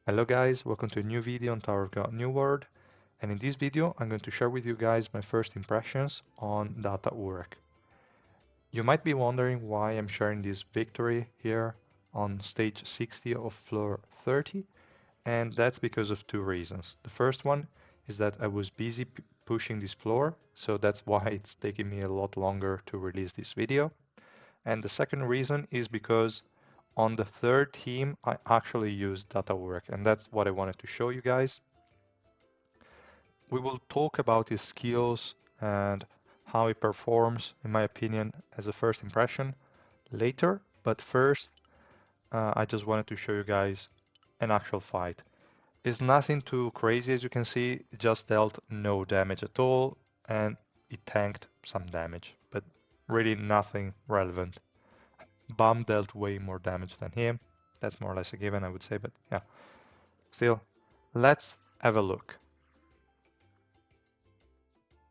Hello guys, welcome to a new video on Tower of God New World, and in this video I'm going to share with you guys my first impressions on Data Urek. You might be wondering why I'm sharing this victory here on stage 60 of floor 30, and that's because of two reasons. The first one is that I was busy pushing this floor, so that's why it's taking me a lot longer to release this video. And the second reason is because on the third team, I actually used Data Urek, and that's what I wanted to show you guys. We will talk about his skills and how he performs, in my opinion, as a first impression later. But first, I just wanted to show you guys an actual fight. It's nothing too crazy, as you can see. It just dealt no damage at all, and it tanked some damage, but really nothing relevant. Bum dealt way more damage than him. That's more or less a given, I would say, but yeah. Still, let's have a look.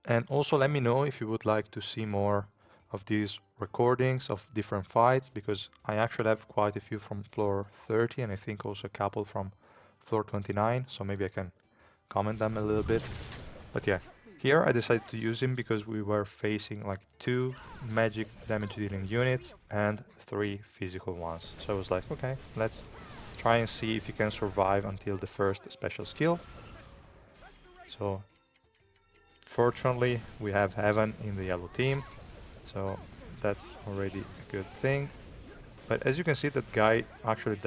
And also let me know if you would like to see more of these recordings of different fights, because I actually have quite a few from floor 30 and I think also a couple from floor 29, so maybe I can comment them a little bit. But yeah, here I decided to use him because we were facing like 2 magic damage dealing units and 3 physical ones. So I was like, okay, let's try and see if you can survive until the first special skill. So fortunately, we have Heaven in the yellow team, so that's already a good thing. But as you can see, that guy actually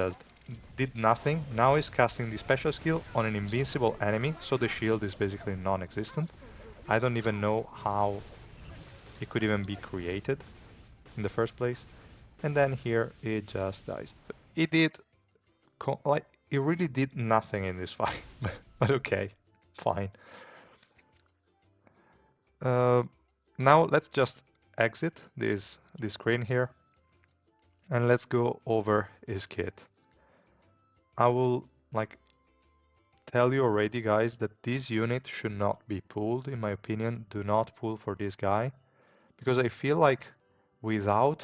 did nothing. Now he's casting the special skill on an invincible enemy, so the shield is basically non-existent. I don't even know how it could even be created in the first place. And then here it just dies. But it did, like, it really did nothing in this fight. But okay, fine. Uh, Now let's just exit this screen here and let's go over his kit. I will like tell you already, guys, that this unit should not be pulled. In my opinion, do not pull for this guy, because I feel like without,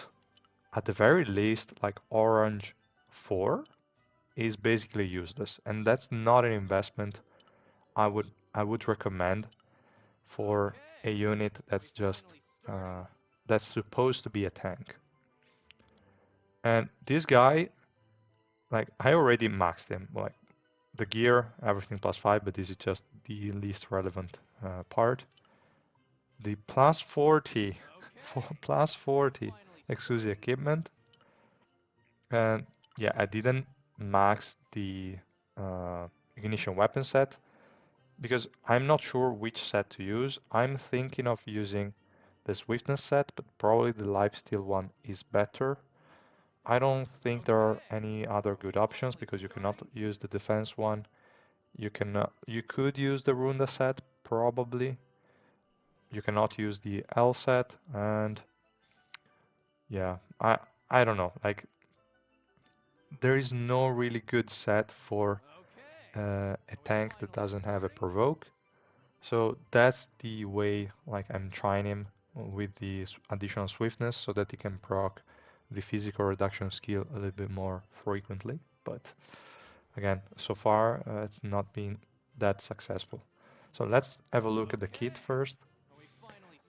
at the very least, like orange 4 is basically useless, and that's not an investment I would recommend for a unit that's just that's supposed to be a tank. And this guy, like, I already maxed him. Like, the gear, everything +5, but this is just the least relevant part. The +40, for +40 exclusive equipment. And yeah, I didn't max the ignition weapon set because I'm not sure which set to use. I'm thinking of using the swiftness set, but probably the lifesteal one is better. I don't think there are any other good options because you cannot use the defense one. You could use the Runda set, probably. You cannot use the L set, and yeah, I don't know. Like, there is no really good set for a tank that doesn't have a provoke. So that's the way, like, I'm trying him with the additional swiftness so that he can proc the physical reduction skill a little bit more frequently. But again, so far it's not been that successful. So let's have a look at the kit first.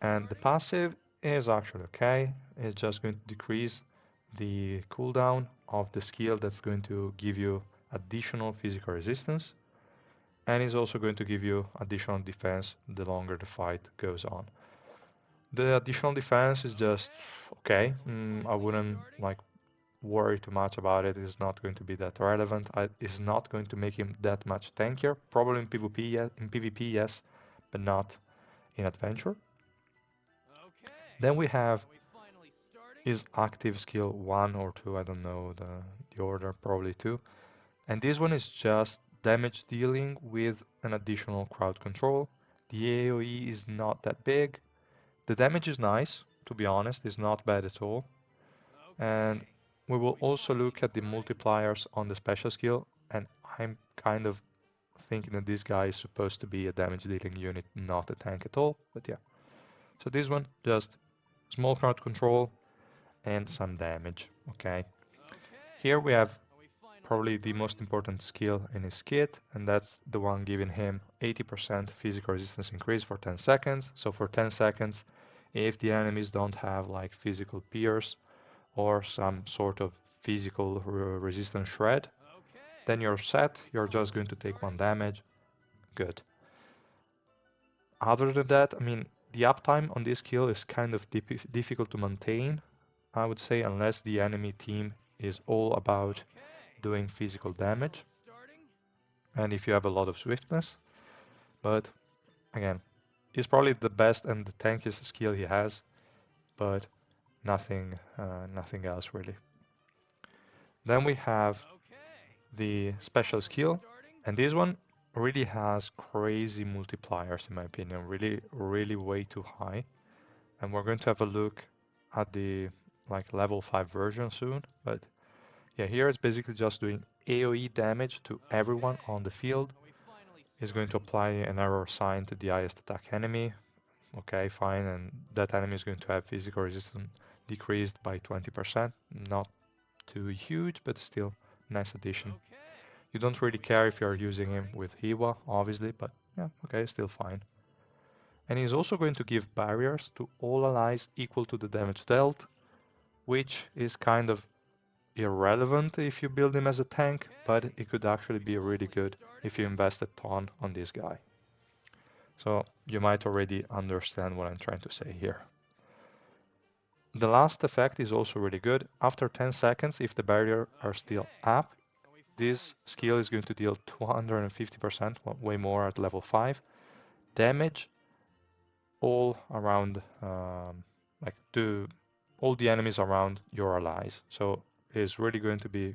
And the passive is actually okay. It's just going to decrease the cooldown of the skill that's going to give you additional physical resistance. And is also going to give you additional defense the longer the fight goes on. The additional defense is just okay. I wouldn't like worry too much about it. It's not going to be that relevant. It's not going to make him that much tankier. Probably in PvP, yes, in PvP, yes, but not in adventure. Then we have his active skill 1 or 2. I don't know the order, probably 2. And this one is just damage dealing with an additional crowd control. The AoE is not that big. The damage is nice, to be honest, it's not bad at all. And we will also look at the multipliers on the special skill, and I'm kind of thinking that this guy is supposed to be a damage dealing unit, not a tank at all, but yeah. So this one, just small crowd control and some damage, okay. Here we have probably the most important skill in his kit, and that's the one giving him 80% physical resistance increase for 10 seconds. So for 10 seconds, if the enemies don't have like physical pierce or some sort of physical resistance shred, then you're set. You're just going to take 1 damage. Good. Other than that, I mean, the uptime on this skill is kind of difficult to maintain, I would say, unless the enemy team is all about doing physical damage, and if you have a lot of swiftness. But again, it's probably the best and the tankiest skill he has, but nothing else really. Then we have the special skill, and this one really has crazy multipliers in my opinion, really way too high. And we're going to have a look at the like level 5 version soon, but yeah, here it's basically just doing AoE damage to everyone on the field. It's going to apply an error sign to the highest attack enemy. Okay, fine, and that enemy is going to have physical resistance decreased by 20%. Not too huge, but still nice addition. You don't really care if you're using him with Hiwa, obviously, but yeah, okay, still fine. And he's also going to give barriers to all allies equal to the damage dealt, which is kind of irrelevant if you build him as a tank, but it could actually be really good if you invest a ton on this guy. So you might already understand what I'm trying to say here. The last effect is also really good. After 10 seconds, if the barrier are still up, this skill is going to deal 250%, way more at level 5, damage all around, like to all the enemies around your allies. So it's really going to be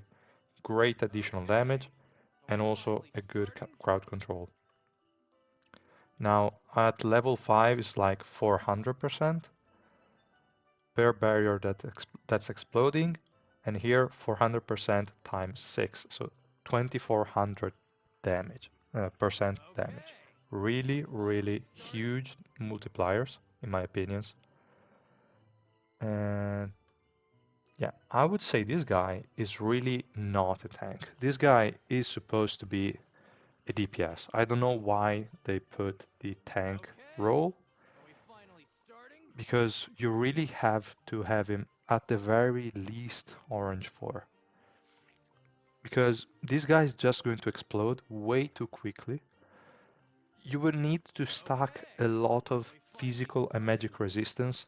great additional damage and also a good crowd control. Now at level 5 is like 400% per barrier that's exploding, and here 400% times 6, so 2400 damage, percent damage. Really huge multipliers in my opinions. And yeah, I would say this guy is really not a tank. This guy is supposed to be a DPS. I don't know why they put the tank role, because you really have to have him at the very least orange 4. Because this guy is just going to explode way too quickly. You will need to stack a lot of physical and magic resistance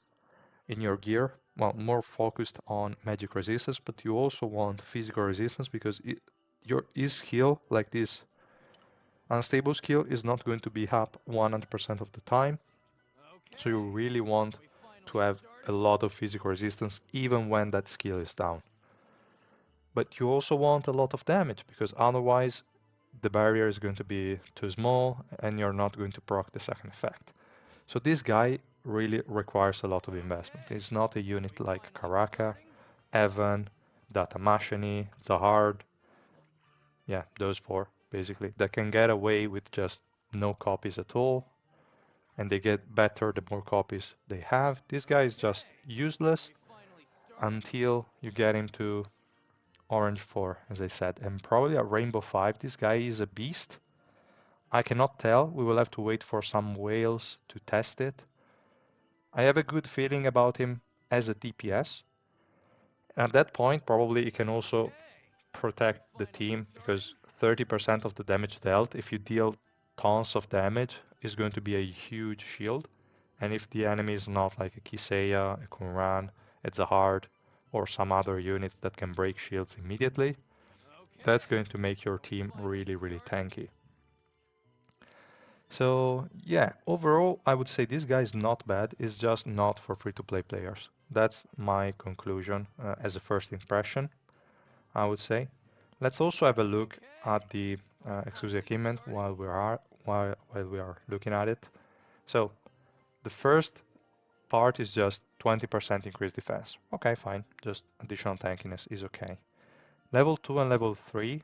in your gear. Well, more focused on magic resistance, but you also want physical resistance because his heal, like this unstable skill, is not going to be up 100% of the time. So you really want to have a lot of physical resistance even when that skill is down. But you also want a lot of damage because otherwise the barrier is going to be too small and you're not going to proc the second effect. So this guy really requires a lot of investment. It's not a unit like Karaka, Evan, Datamashini, Zahard. Yeah, those 4 basically that can get away with just no copies at all, and they get better the more copies they have. This guy is just useless until you get him to orange 4, as I said, and probably a rainbow 5. This guy is a beast. I cannot tell. We will have to wait for some whales to test it. I have a good feeling about him as a DPS. And at that point, probably he can also protect the team because 30% of the damage dealt, if you deal tons of damage, is going to be a huge shield. And if the enemy is not like a Kiseiya, a Kunran, a Zahard, or some other unit that can break shields immediately, that's going to make your team really tanky. So yeah, overall, I would say this guy is not bad. It's just not for free-to-play players. That's my conclusion as a first impression, I would say. Let's also have a look at the exclusive achievement while we are looking at it. So the first part is just 20% increased defense. Okay, fine. Just additional tankiness is okay. Level 2 and level 3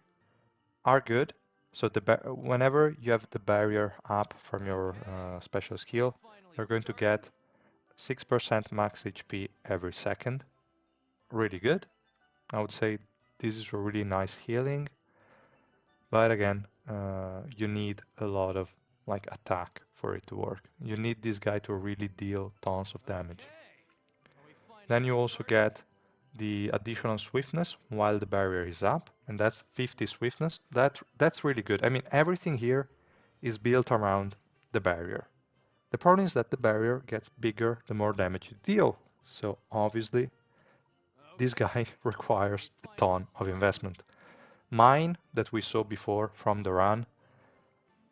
are good. So whenever you have the barrier up from your special skill, you're going to get 6% max HP every second. Really good. I would say this is a really nice healing. But again, you need a lot of like attack for it to work. You need this guy to really deal tons of damage. Then you also get the additional swiftness while the barrier is up, and that's 50 swiftness. That's really good. I mean, everything here is built around the barrier. The problem is that the barrier gets bigger the more damage you deal. So obviously, this guy requires a ton of investment. Mine that we saw before from the run,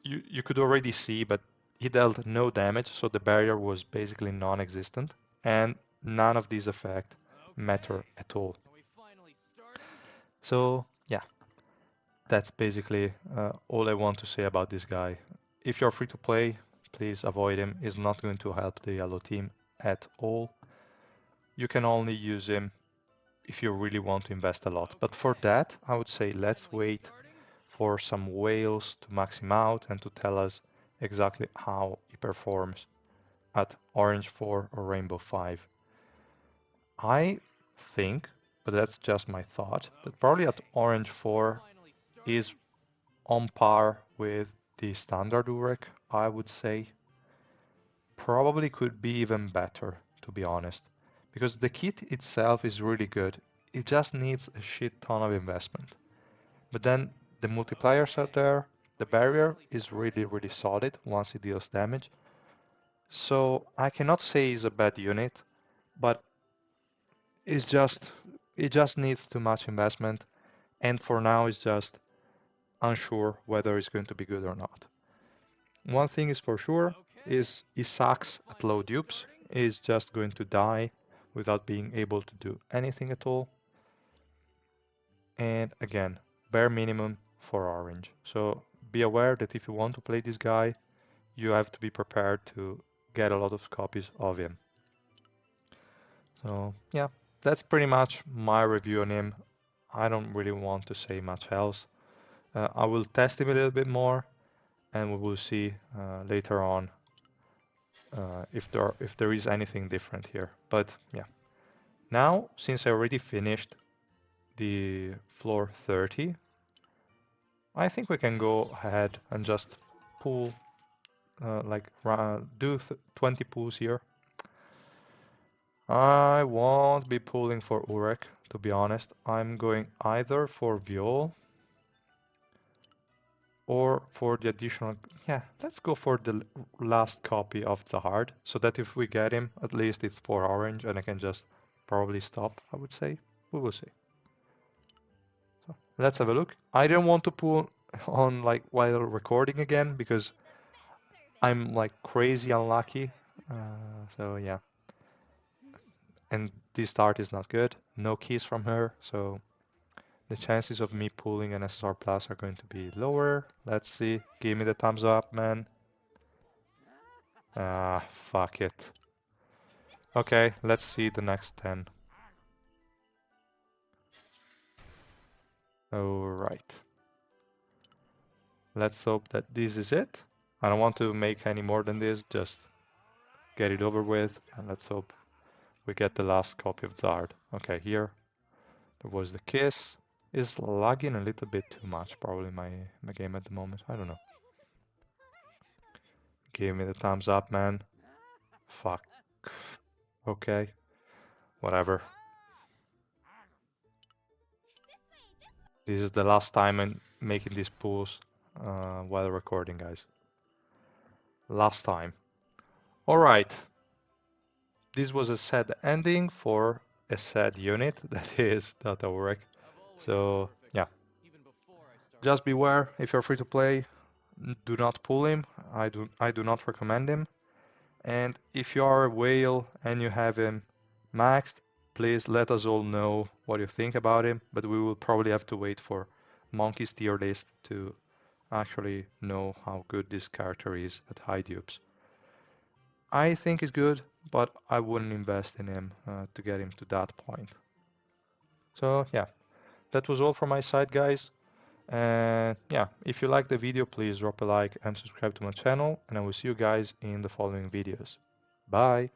you could already see, but he dealt no damage, so the barrier was basically non-existent, and none of these effects matter at all. So yeah, that's basically all I want to say about this guy. If you're free to play, please avoid him. He's not going to help the yellow team at all. You can only use him if you really want to invest a lot. But for that, I would say let's wait for some whales to max him out and to tell us exactly how he performs at Orange 4 or Rainbow 5. I think, but that's just my thought, that probably at Orange 4 is on par with the standard Urek, I would say. Probably could be even better, to be honest, because the kit itself is really good. It just needs a shit ton of investment. But then the multipliers out there, the barrier is really, really solid once it deals damage. So I cannot say it's a bad unit, but it's just it just needs too much investment, and for now it's just unsure whether it's going to be good or not. One thing is for sure is he sucks at low dupes. He's just going to die without being able to do anything at all. And again, bare minimum for orange. So be aware that if you want to play this guy, you have to be prepared to get a lot of copies of him. So yeah, that's pretty much my review on him. I don't really want to say much else. I will test him a little bit more, and we will see later on if there is anything different here. But yeah, now since I already finished the floor 30, I think we can go ahead and just pull do 20 pulls here. I won't be pulling for Urek, to be honest. I'm going either for Viol or for the additional. Yeah, let's go for the last copy of Zahard, so that if we get him, at least it's for orange and I can just probably stop, I would say. We will see. So let's have a look. I didn't want to pull on like while recording again because I'm like crazy unlucky. So yeah. And this start is not good. No keys from her, so the chances of me pulling an SSR Plus are going to be lower. Let's see. Give me the thumbs up, man. Ah, fuck it. Okay, let's see the next 10. Alright. Let's hope that this is it. I don't want to make any more than this, just get it over with, and let's hope we get the last copy of Zard. Okay, here there was the kiss. Is lagging a little bit too much, probably my game at the moment. I don't know. Give me the thumbs up, man. Fuck. Okay. Whatever. This is the last time I'm making these pulls while recording, guys. Last time. Alright. This was a sad ending for a sad unit that is Data Urek. So, yeah. Just beware if you're free to play. Do not pull him. I do not recommend him. And if you are a whale and you have him maxed, please let us all know what you think about him, but we will probably have to wait for Monkey's tier list to actually know how good this character is at high dupes. I think he's good, but I wouldn't invest in him to get him to that point. So yeah, that was all from my side, guys. And yeah, if you liked the video, please drop a like and subscribe to my channel, and I will see you guys in the following videos. Bye!